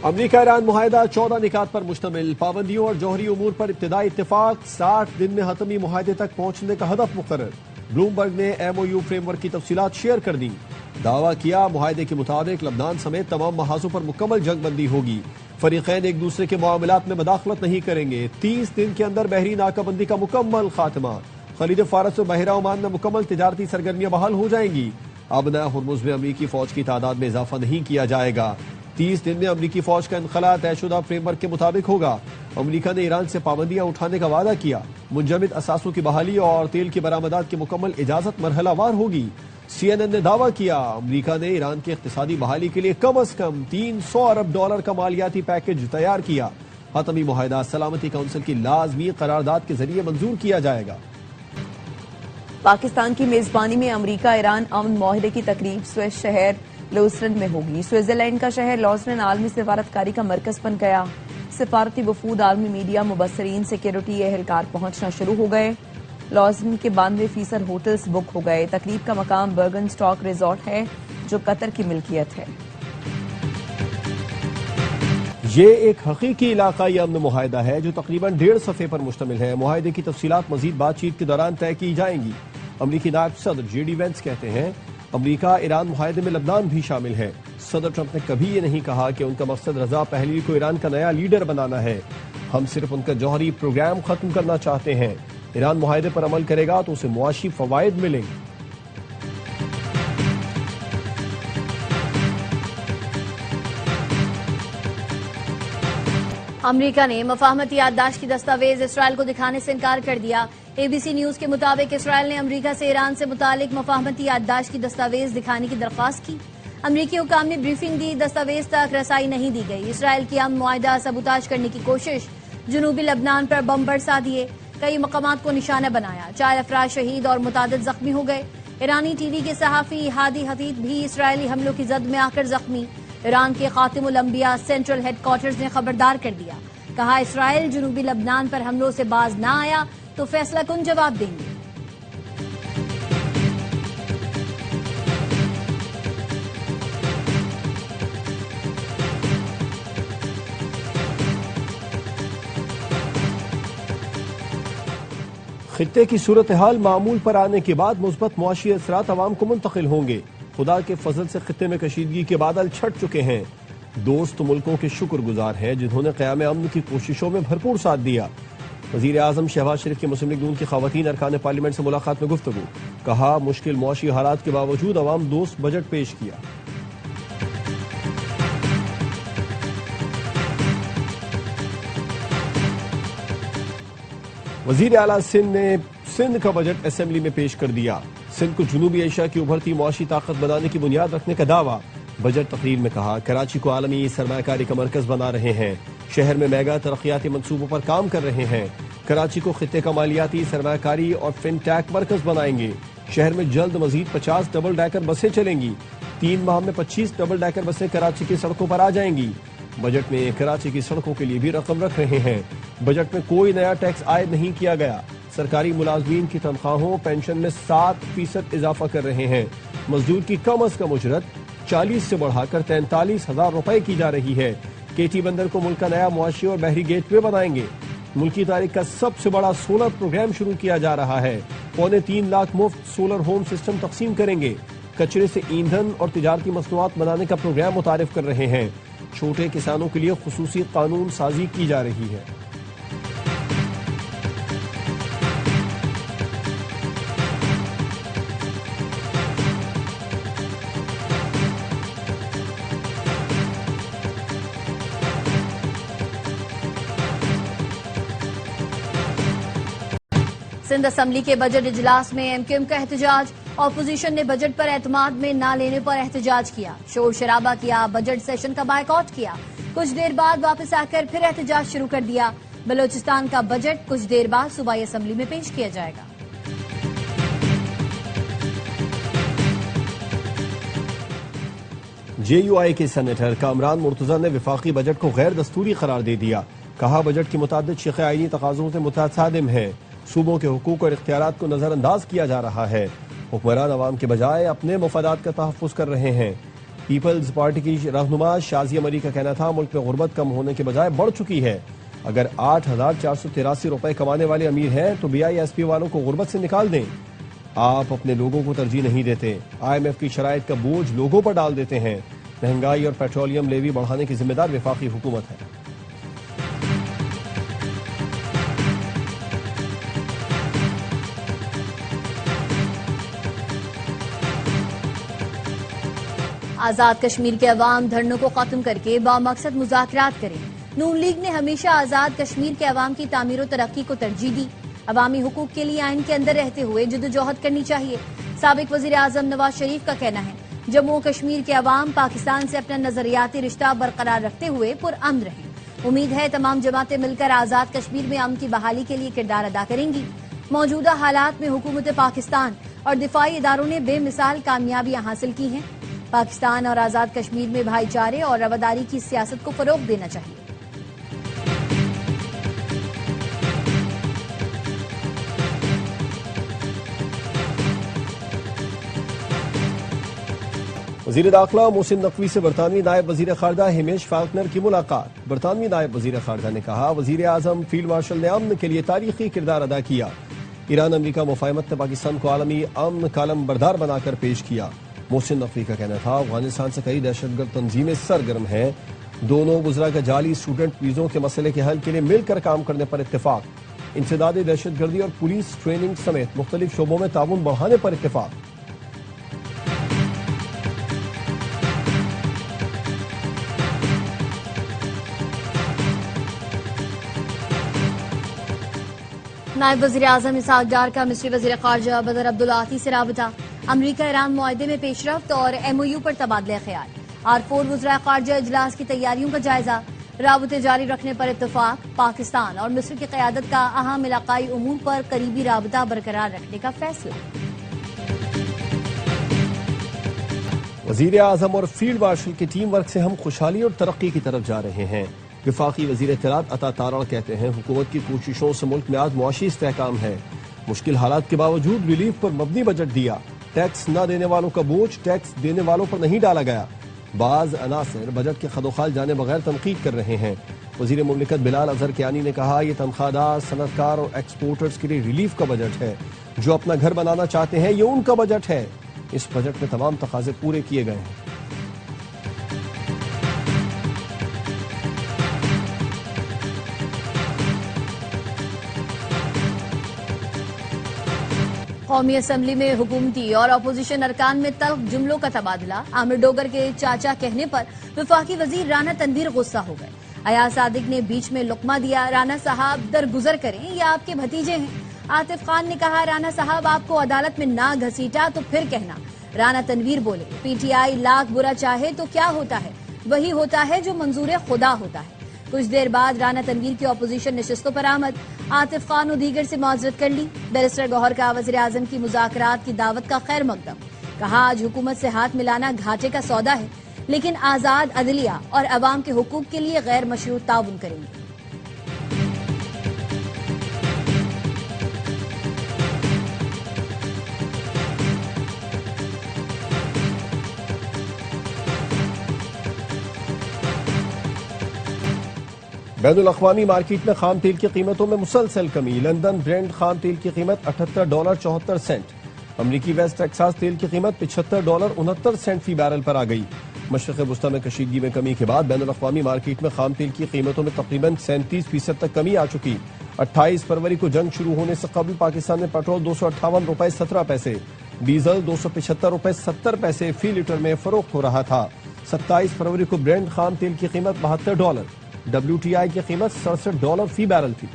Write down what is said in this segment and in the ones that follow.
امریکہ ایران معاہدہ 14 نکات پر مشتمل، پابندیوں اور جوہری امور پر ابتدائی اتفاق، 60 دن میں حتمی معاہدے تک پہنچنے کا ہدف مقرر۔ بلومبرگ نے M O U framework کی تفصیلات شیئر کر دیں، دعویٰ کیا معاہدے کے مطابق لبنان سمیت تمام محاذوں پر مکمل جنگ بندی ہوگی، فریقین ایک دوسرے کے معاملات میں مداخلت نہیں کریں گے، 30 دن کے اندر بحری ناکہ بندی کا مکمل خاتمہ، خلیج فارس اور بحیرہ عمان میں مکمل تجارتی سرگرمیاں بحال ہو جائیں گی، اب نہ ہرمز میں امریکی فوج کی تعداد میں اضافہ نہیں کیا جائے گا، 30 دن میں امریکی فوج کا انخلاء طے شدہ فریم ورک کے مطابق ہوگا، امریکہ نے ایران سے پابندیاں اٹھانے کا وعدہ کیا، منجمد اثاثوں کی بحالی اور تیل کی برآمدات کی مکمل اجازت مرحلہ وار ہوگی، سی این این نے دعویٰ کیا امریکہ نے ایران کی اقتصادی بحالی کے لیے کم از کم $300 ارب کا مالیاتی پیکج تیار کیا، حتمی معاہدہ سلامتی کونسل کی لازمی قرارداد کے ذریعے منظور کیا جائے گا۔ پاکستان کی میزبانی میں امریکہ ایران امن معاہدے کی تقریب سوئس شہر لوزرن میں ہوگی۔ سوئٹزرلینڈ کا شہر لوزرن عالمی سفارتکاری کا مرکز بن گیا، سفارتی وفود، عالمی میڈیا، مبصرین، سیکیورٹی اہلکار پہنچنا شروع ہو گئے، لوزرن کے 92% ہوٹلز بک ہو گئے۔ تقریب کا مقام برگن سٹاک ریزورٹ ہے جو قطر کی ملکیت ہے۔ یہ ایک حقیقی علاقائی امن معاہدہ ہے جو تقریباً 1.5 صفحے پر مشتمل ہے، معاہدے کی تفصیلات مزید بات چیت کے دوران طے کی جائیں گی۔ امریکی نائب صدر جے ڈی وینس کہتے ہیں امریکہ ایران معاہدے میں لبنان بھی شامل ہے۔ صدر ٹرمپ نے کبھی یہ نہیں کہا کہ ان کا مقصد رضا پہلوی کو ایران کا نیا لیڈر بنانا ہے، ہم صرف ان کا جوہری پروگرام ختم کرنا چاہتے ہیں، ایران معاہدے پر عمل کرے گا تو اسے معاشی فوائد ملیں گے۔ امریکہ نے مفاہمتی یادداشت کی دستاویز اسرائیل کو دکھانے سے انکار کر دیا۔ اے بی سی نیوز کے مطابق اسرائیل نے امریکہ سے ایران سے متعلق مفاہمتی یادداشت کی دستاویز دکھانے کی درخواست کی۔ امریکی حکام نے بریفنگ دی، دستاویز تک رسائی نہیں دی گئی۔ اسرائیل کی امن معاہدہ سبوتاژ کرنے کی کوشش، جنوبی لبنان پر بم برسا دیے، کئی مقامات کو نشانہ بنایا، 4 افراد شہید اور متعدد زخمی ہو گئے۔ ایرانی ٹی وی کے صحافی ہادی حدید بھی اسرائیلی حملوں کی زد میں آ کر زخمی۔ ایران کے خاتم الانبیاء سینٹرل ہیڈ کوارٹرز نے خبردار کر دیا، کہا اسرائیل جنوبی لبنان پر حملوں سے باز نہ آیا تو فیصلہ کن جواب دیں گے۔ خطے کی صورتحال معمول پر آنے کے بعد مثبت معاشی اثرات عوام کو منتقل ہوں گے، خدا کے فضل سے خطے میں کشیدگی کے بادل چھٹ چکے ہیں، دوست ملکوں کے شکر گزار ہیں جنہوں نے قیام امن کی کوششوں میں بھرپور ساتھ دیا۔ وزیر اعظم شہباز شریف کی مسلم لیگ نون کی خواتین ارکان پارلیمنٹ سے ملاقات میں گفتگو، کہا مشکل معاشی حالات کے باوجود عوام دوست بجٹ پیش کیا۔ وزیر اعلیٰ سندھ نے سندھ کا بجٹ اسمبلی میں پیش کر دیا، سندھ کو جنوبی ایشیا کی ابھرتی معاشی طاقت بنانے کی بنیاد رکھنے کا دعویٰ۔ بجٹ تقریر میں کہا کراچی کو عالمی سرمایہ کاری کا مرکز بنا رہے ہیں، شہر میں میگا ترقیاتی منصوبوں پر کام کر رہے ہیں، کراچی کو خطے کا مالیاتی سرمایہ کاری اور فن ٹیک مرکز بنائیں گے، شہر میں جلد مزید 50 ڈبل ڈیکر بسیں چلیں گی، 3 ماہ میں 25 ڈبل ڈیکر بسیں کراچی کی سڑکوں پر آ جائیں گی۔ بجٹ میں کراچی کی سڑکوں کے لیے بھی رقم رکھ رہے ہیں۔ بجٹ میں کوئی نیا ٹیکس عائد نہیں کیا گیا، سرکاری ملازمین کی تنخواہوں پینشن میں 7% اضافہ کر رہے ہیں، مزدور کی کم از کم اجرت 40 سے بڑھا کر 43,000 روپے کی جا رہی ہے۔ کے ٹی بندر کو ملک کا نیا معاشی اور بحری گیٹ وے بنائیں گے۔ ملکی تاریخ کا سب سے بڑا سولر پروگرام شروع کیا جا رہا ہے، 3.25 لاکھ مفت سولر ہوم سسٹم تقسیم کریں گے۔ کچرے سے ایندھن اور تجارتی مصنوعات بنانے کا پروگرام متعارف کر رہے ہیں۔ چھوٹے کسانوں کے لیے خصوصی قانون سازی کی جا رہی ہے۔ سندھ اسمبلی کے بجٹ اجلاس میں ایم کیو ایم کا احتجاج، اپوزیشن نے بجٹ پر اعتماد میں نہ لینے پر احتجاج کیا، شور شرابہ کیا، بجٹ سیشن کا بائیکاٹ کیا، کچھ دیر بعد واپس آ کر پھر احتجاج شروع کر دیا۔ بلوچستان کا بجٹ کچھ دیر بعد صوبائی اسمبلی میں پیش کیا جائے گا۔ جے یو آئی کے سینیٹر کامران مرتضی نے وفاقی بجٹ کو غیر دستوری قرار دے دیا، کہا بجٹ کی متعدد شق آئینی تقاضوں سے متصادم ہے، صوبوں کے حقوق اور اختیارات کو نظر انداز کیا جا رہا ہے، حکمران عوام کے بجائے اپنے مفادات کا تحفظ کر رہے ہیں۔ پیپلز پارٹی کی رہنما شازیہ مری کا کہنا تھا ملک میں غربت کم ہونے کے بجائے بڑھ چکی ہے. اگر 8,483 روپے کمانے والے امیر ہیں تو BISP والوں کو غربت سے نکال دیں. آپ اپنے لوگوں کو ترجیح نہیں دیتے. IMF کی شرائط کا بوجھ لوگوں پر ڈال دیتے ہیں. مہنگائی اور پیٹرولیم لیوی بڑھانے کی ذمہ دار وفاقی حکومت ہے. آزاد کشمیر کے عوام دھرنوں کو ختم کر کے بامقصد مذاکرات کریں. نون لیگ نے ہمیشہ آزاد کشمیر کے عوام کی تعمیر و ترقی کو ترجیح دی. عوامی حقوق کے لیے آئین کے اندر رہتے ہوئے جدوجہد کرنی چاہیے. سابق وزیر اعظم نواز شریف کا کہنا ہے جموں و کشمیر کے عوام پاکستان سے اپنا نظریاتی رشتہ برقرار رکھتے ہوئے پرامن رہیں. امید ہے تمام جماعتیں مل کر آزاد کشمیر میں امن کی بحالی کے لیے کردار ادا کریں گی. موجودہ حالات میں حکومت پاکستان اور دفاعی اداروں نے بے مثال کامیابیاں حاصل کی ہیں. پاکستان اور آزاد کشمیر میں بھائی چارے اور رواداری کی سیاست کو فروغ دینا چاہیے. وزیر داخلہ محسن نقوی سے برطانوی نائب وزیر خارجہ ہمیش فالکنر کی ملاقات. برطانوی نائب وزیر خارجہ نے کہا وزیر اعظم فیلڈ مارشل نے امن کے لیے تاریخی کردار ادا کیا. ایران امریکہ مفاہمت نے پاکستان کو عالمی امن کالم بردار بنا کر پیش کیا. محسن نقوی کا کہنا تھا افغانستان سے کئی دہشت گرد تنظیمیں سرگرم ہیں. دونوں وزراء کا جعلی اسٹوڈنٹ ویزوں کے مسئلے کے حل کے لیے مل کر کام کرنے پر اتفاق. انسداد دہشت گردی اور پولیس ٹریننگ سمیت مختلف شعبوں میں تعاون بڑھانے پر اتفاق. نائب وزیر اعظم اسحاق ڈار کا مصری وزیر خارجہ بدر عبدالعاطی سے رابطہ. امریکہ ایران معاہدے میں پیش رفت اور MOU پر تبادلہ خیال. R4 وزراء خارجہ اجلاس کی تیاریوں کا جائزہ. رابطے جاری رکھنے پر اتفاق. پاکستان اور مصر کی قیادت کا اہم علاقائی امور پر قریبی رابطہ برقرار رکھنے کا فیصلہ. وزیر اعظم اور فیلڈ مارشل کی ٹیم ورک سے ہم خوشحالی اور ترقی کی طرف جا رہے ہیں. وفاقی وزیر اطلاعات عطا تارڑ کہتے ہیں حکومت کی کوششوں سے ملک میں آج معاشی استحکام ہے. مشکل حالات کے باوجود ریلیف پر مبنی بجٹ دیا. ٹیکس نہ دینے والوں کا بوجھ ٹیکس دینے والوں پر نہیں ڈالا گیا. بعض عناصر بجٹ کے خدوخال جانے بغیر تنقید کر رہے ہیں. وزیر مملکت بلال اظہر کیانی نے کہا یہ تنخواہ دار صنعت کار اور ایکسپورٹرز کے لیے ریلیف کا بجٹ ہے. جو اپنا گھر بنانا چاہتے ہیں یہ ان کا بجٹ ہے. اس بجٹ میں تمام تقاضے پورے کیے گئے ہیں. قومی اسمبلی میں حکومتی اور اپوزیشن ارکان میں تلخ جملوں کا تبادلہ. عامر ڈوگر کے چاچا کہنے پر وفاقی وزیر رانا تنویر غصہ ہو گئے. ایاز صادق نے بیچ میں لقمہ دیا. رانا صاحب درگزر کریں یہ آپ کے بھتیجے ہیں. عاطف خان نے کہا رانا صاحب آپ کو عدالت میں نہ گھسیٹا تو پھر کہنا. رانا تنویر بولے PTI لاکھ برا چاہے تو کیا ہوتا ہے وہی ہوتا ہے جو منظور خدا ہوتا ہے. کچھ دیر بعد رانا تنویر کی اپوزیشن نشستوں پر آمد. عاطف خان و دیگر سے معذرت کر لی. بیرسٹر گوہر کا وزیر اعظم کی مذاکرات کی دعوت کا خیر مقدم. کہا آج حکومت سے ہاتھ ملانا گھاٹے کا سودا ہے لیکن آزاد عدلیہ اور عوام کے حقوق کے لیے غیر مشروط تعاون کریں گے. بین الاقوامی مارکیٹ میں خام تیل کی قیمتوں میں مسلسل کمی. لندن برینڈ خام تیل کی قیمت $78.74. امریکی ویسٹ ٹیکساس تیل کی قیمت $75.69 فی بیرل پر آ گئی. مشرق وسطی میں کشیدگی میں کمی کے بعد بین الاقوامی مارکیٹ میں خام تیل کی قیمتوں میں تقریباً 37% تک کمی آ چکی. 28 فروری کو جنگ شروع ہونے سے قبل پاکستان میں پیٹرول $258.17، ڈیزل $275.70 فی لیٹر میں فروخت ہو رہا تھا. 27 فروری کو برینڈ خام تیل کی قیمت $72، WTI کی قیمت $67 فی بیرل تھی.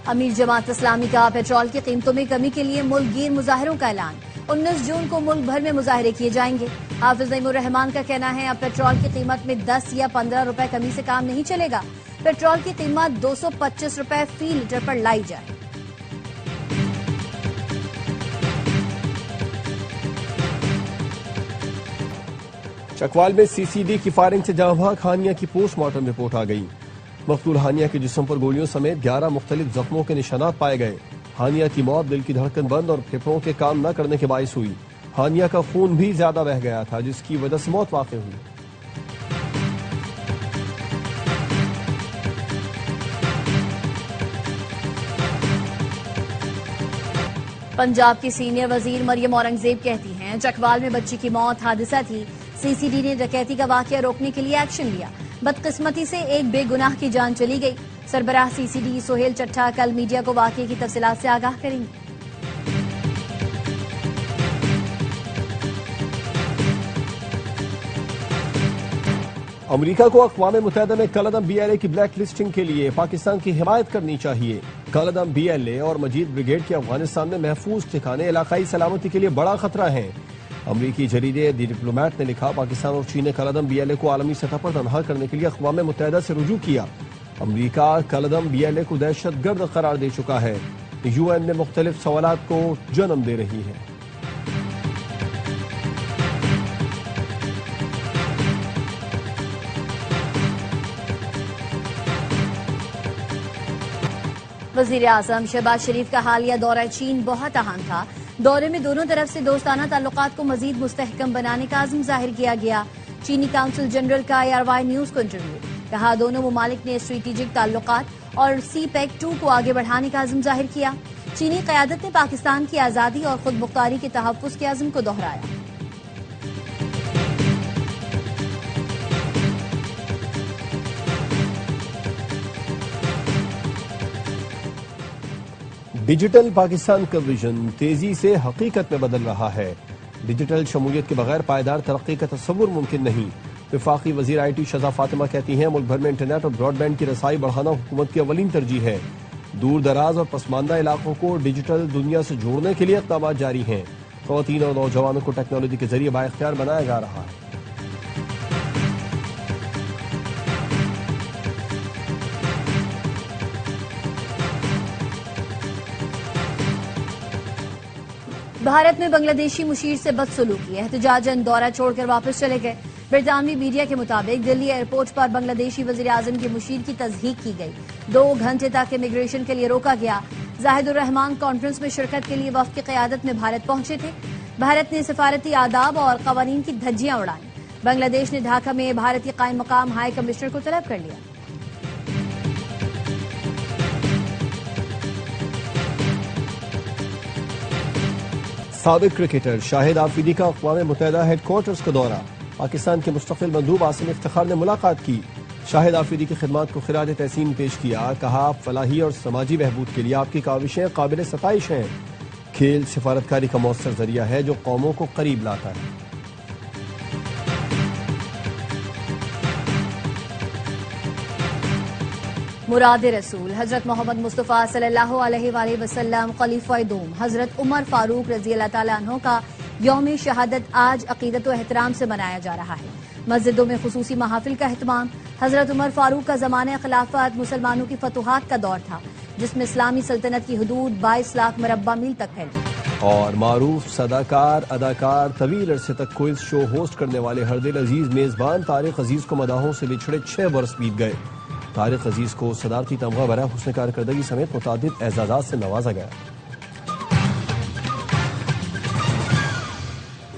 امیر جماعت اسلامی کا پیٹرول کی قیمتوں میں کمی کے لیے ملک گیر مظاہروں کا اعلان. 19 جون کو ملک بھر میں مظاہرے کیے جائیں گے. حافظ نعیم الرحمان کا کہنا ہے اب پیٹرول کی قیمت میں 10 یا 15 روپے کمی سے کام نہیں چلے گا. پیٹرول کی قیمت 225 روپے فی لیٹر پر لائی جائے. چکوال میں سی سی ڈی کی فائرنگ سے جاں بحق ہانیہ کی پوسٹ مارٹم رپورٹ آ گئی. مقتول ہانیہ کے جسم پر گولیوں سمیت 11 مختلف زخموں کے نشانات پائے گئے. ہانیہ کی موت دل کی دھڑکن بند اور پھیپھڑوں کے کام نہ کرنے کے باعث ہوئی. ہانیہ کا خون بھی زیادہ بہہ گیا تھا جس کی وجہ سے موت واقع ہوئی. پنجاب کی سینئر وزیر مریم اورنگزیب کہتی ہیں چکوال میں بچی کی موت حادثہ تھی. سی سی ڈی نے ڈکیتی کا واقعہ روکنے کے لیے ایکشن لیا. بدقسمتی سے ایک بے گناہ کی جان چلی گئی. سربراہ سی سی ڈی سہیل چٹھا کل میڈیا کو واقعے کی تفصیلات سے آگاہ کریں گے. امریکہ کو اقوام متحدہ میں کالعدم بی ایل اے کی بلیک لسٹنگ کے لیے پاکستان کی حمایت کرنی چاہیے. کالعدم بی ایل اے اور مجید بریگیڈ کے افغانستان میں محفوظ ٹھکانے علاقائی سلامتی کے لیے بڑا خطرہ ہیں. امریکی جریدے دی ڈپلومیٹ نے لکھا پاکستان اور چین نے کالعدم بی ایل اے کو عالمی سطح پر تنہا کرنے کے لیے اقوام متحدہ سے رجوع کیا. امریکہ کالعدم بی ایل اے کو دہشت گرد قرار دے چکا ہے. یو این میں مختلف سوالات کو جنم دے رہی ہے. وزیر اعظم شہباز شریف کا حالیہ دورہ چین بہت اہم تھا. دورے میں دونوں طرف سے دوستانہ تعلقات کو مزید مستحکم بنانے کا عزم ظاہر کیا گیا. چینی کونسل جنرل کا ARY نیوز کو انٹرویو. کہا دونوں ممالک نے اسٹریٹجک تعلقات اور سی پیک 2 کو آگے بڑھانے کا عزم ظاہر کیا. چینی قیادت نے پاکستان کی آزادی اور خود مختاری کے تحفظ کے عزم کو دہرایا. ڈیجیٹل پاکستان کا ویژن تیزی سے حقیقت میں بدل رہا ہے. ڈیجیٹل شمولیت کے بغیر پائیدار ترقی کا تصور ممکن نہیں. وفاقی وزیر آئی ٹی شہزاد فاطمہ کہتی ہیں ملک بھر میں انٹرنیٹ اور براڈ بینڈ کی رسائی بڑھانا حکومت کی اولین ترجیح ہے. دور دراز اور پسماندہ علاقوں کو ڈیجیٹل دنیا سے جوڑنے کے لیے اقدامات جاری ہیں. خواتین اور نوجوانوں کو ٹیکنالوجی کے ذریعے بااختیار بنایا جا رہا ہے. بھارت میں بنگلہ دیشی مشیر سے بدسلوکی. احتجاجاً دورہ چھوڑ کر واپس چلے گئے. برطانوی میڈیا کے مطابق دلی ایئرپورٹ پر بنگلہ دیشی وزیر اعظم کے مشیر کی تصدیق کی گئی. 2 گھنٹے تک امیگریشن کے لیے روکا گیا. زاہد الرحمان کانفرنس میں شرکت کے لیے وفد کی قیادت میں بھارت پہنچے تھے. بھارت نے سفارتی آداب اور قوانین کی دھجیاں اڑائیں. بنگلہ دیش نے ڈھاکہ میں بھارتی قائم مقام ہائی کمشنر کو طلب کر لیا. سابق کرکٹر شاہد آفریدی کا اقوام متحدہ ہیڈ کوارٹرز کا دورہ. پاکستان کے مستقل مندوب عاصم افتخار نے ملاقات کی. شاہد آفریدی کی خدمات کو خراج تحسین پیش کیا. کہا فلاحی اور سماجی بہبود کے لیے آپ کی کاوشیں قابل ستائش ہیں. کھیل سفارتکاری کا مؤثر ذریعہ ہے جو قوموں کو قریب لاتا ہے. مراد رسول حضرت محمد مصطفیٰ صلی اللہ علیہ وآلہ وسلم خلیفہ دوم حضرت عمر فاروق رضی اللہ تعالیٰ عنہ کا یوم شہادت آج عقیدت و احترام سے منایا جا رہا ہے. مسجدوں میں خصوصی محافل کا اہتمام. حضرت عمر فاروق کا زمانہ خلافت مسلمانوں کی فتوحات کا دور تھا جس میں اسلامی سلطنت کی حدود 22 لاکھ مربع میل تک پھیلی. اور معروف صداکار اداکار طویل عرصے تک کوئز شو ہوسٹ کرنے والے ہر دل عزیز میزبان طارق عزیز کو مداحوں سے بچھڑے 6 برس بیت گئے. طارق عزیز کو صدارتی تمغہ برائے حسن کارکردگی سمیت متعدد اعزازات سے نوازا گیا.